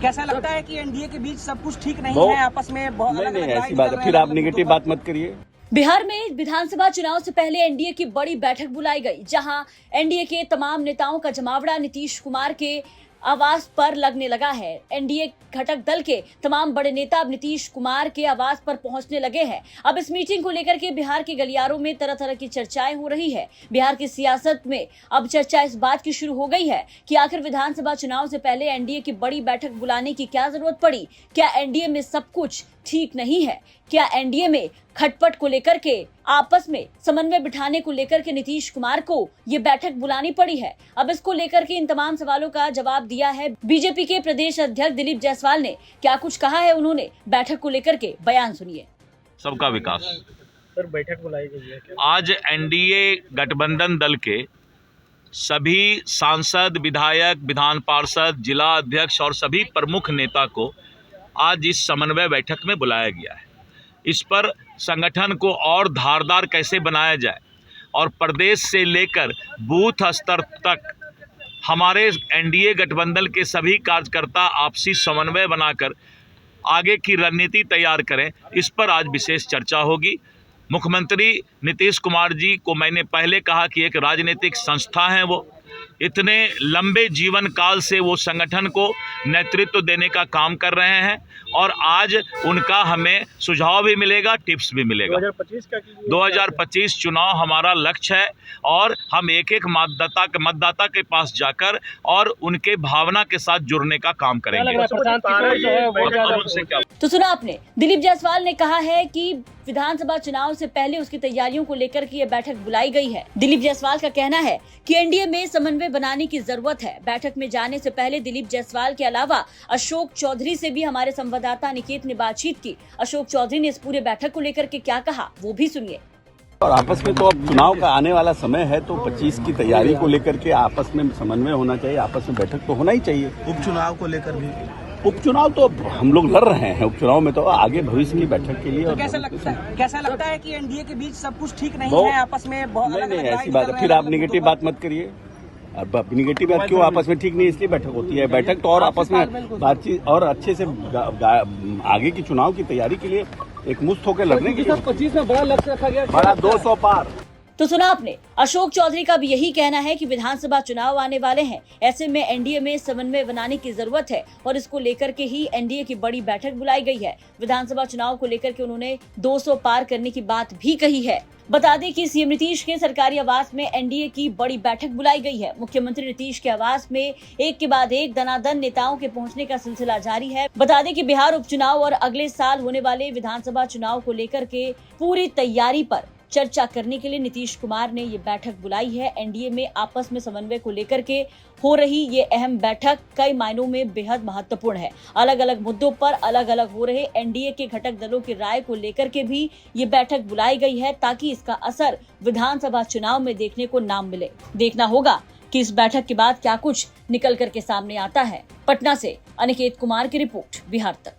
कैसा लगता है कि एनडीए के बीच सब कुछ ठीक नहीं है, आपस में बहुत नहीं ऐसी बात है, फिर आप निगेटिव बात मत करिए। बिहार में विधानसभा चुनाव से पहले एनडीए की बड़ी बैठक बुलाई गई, जहां एनडीए के तमाम नेताओं का जमावड़ा नीतीश कुमार के आवास पर लगने लगा है। एनडीए घटक दल के तमाम बड़े नेता अब नीतीश कुमार के आवास पर पहुंचने लगे हैं। अब इस मीटिंग को लेकर के बिहार के गलियारों में तरह तरह की चर्चाएं हो रही है। बिहार की सियासत में अब चर्चा इस बात की शुरू हो गई है कि आखिर विधानसभा चुनाव से पहले एनडीए की बड़ी बैठक बुलाने की क्या जरूरत पड़ी। क्या एनडीए में सब कुछ ठीक नहीं है? क्या एनडीए में खटपट को लेकर के आपस में समन्वय बिठाने को लेकर के नीतीश कुमार को ये बैठक बुलानी पड़ी है? अब इसको लेकर के इन तमाम सवालों का जवाब दिया है बीजेपी के प्रदेश अध्यक्ष दिलीप जायसवाल ने। क्या कुछ कहा है उन्होंने, बैठक को लेकर के बयान सुनिए। सबका विकास सर, बैठक बुलाई गई है क्या? आज एनडीए गठबंधन दल के सभी सांसद, विधायक, विधान पार्षद, जिला अध्यक्ष और सभी प्रमुख नेता को आज इस समन्वय बैठक में बुलाया गया है। इस पर संगठन को और धारदार कैसे बनाया जाए और प्रदेश से लेकर बूथ स्तर तक हमारे एनडीए गठबंधन के सभी कार्यकर्ता आपसी समन्वय बनाकर आगे की रणनीति तैयार करें, इस पर आज विशेष चर्चा होगी। मुख्यमंत्री नीतीश कुमार जी को मैंने पहले कहा कि एक राजनीतिक संस्था है, वो इतने लंबे जीवन काल से वो संगठन को नेतृत्व देने का काम कर रहे हैं और आज उनका हमें सुझाव भी मिलेगा, टिप्स भी मिलेगा। 2025 चुनाव हमारा लक्ष्य है और हम एक एक मतदाता के पास जाकर और उनके भावना के साथ जुड़ने का काम करेंगे। तो सुना आपने, दिलीप जायसवाल ने कहा है कि विधानसभा चुनाव से पहले उसकी तैयारियों को लेकर के ये बैठक बुलाई गई है। दिलीप जायसवाल का कहना है कि एनडीए में समन्वय बनाने की जरूरत है। बैठक में जाने से पहले दिलीप जायसवाल के अलावा अशोक चौधरी से भी हमारे संवाददाता निकेत ने बातचीत की। अशोक चौधरी ने इस पूरे बैठक को लेकर के क्या कहा, वो भी सुनिए। और आपस में तो अब चुनाव का आने वाला समय है, तो 25 की तैयारी को लेकर के आपस में समन्वय होना चाहिए, आपस में बैठक तो होना ही चाहिए। उपचुनाव को लेकर भी उपचुनाव तो हम लोग लड़ रहे हैं, उपचुनाव में तो आगे भविष्य की बैठक के लिए। तो कैसा लगता है कि एनडीए के बीच सब कुछ ठीक नहीं है, आपस में बहुत नहीं ऐसी बात है, फिर आप निगेटिव बात मत करिए। अब निगेटिव बात क्यों, आपस में ठीक नहीं इसलिए बैठक होती है। बैठक तो और आपस में बातचीत और अच्छे से आगे की चुनाव की तैयारी के लिए एक मुश्त होकर लड़ने के लिए 25 में बड़ा लक्ष्य रखा गया, बड़ा 200 पार। तो सुना आपने, अशोक चौधरी का भी यही कहना है कि विधानसभा चुनाव आने वाले हैं, ऐसे में एनडीए में समन्वय बनाने की जरूरत है और इसको लेकर के ही एनडीए की बड़ी बैठक बुलाई गई है। विधानसभा चुनाव को लेकर के उन्होंने 200 पार करने की बात भी कही है। बता दें कि सीएम नीतीश के सरकारी आवास में एनडीए की बड़ी बैठक बुलाई गई है। मुख्यमंत्री नीतीश के आवास में एक के बाद एक दनादन नेताओं के पहुंचने का सिलसिला जारी है। बता दें कि बिहार उपचुनाव और अगले साल होने वाले विधानसभा चुनाव को लेकर के पूरी तैयारी पर चर्चा करने के लिए नीतीश कुमार ने ये बैठक बुलाई है। एनडीए में आपस में समन्वय को लेकर के हो रही ये अहम बैठक कई मायनों में बेहद महत्वपूर्ण है। अलग अलग मुद्दों पर अलग अलग हो रहे एनडीए के घटक दलों की राय को लेकर के भी ये बैठक बुलाई गई है, ताकि इसका असर विधानसभा चुनाव में देखने को ना मिले। देखना होगा कि इस बैठक के बाद क्या कुछ निकल करके सामने आता है। पटना से अनिकेत कुमार की रिपोर्ट, बिहार तक।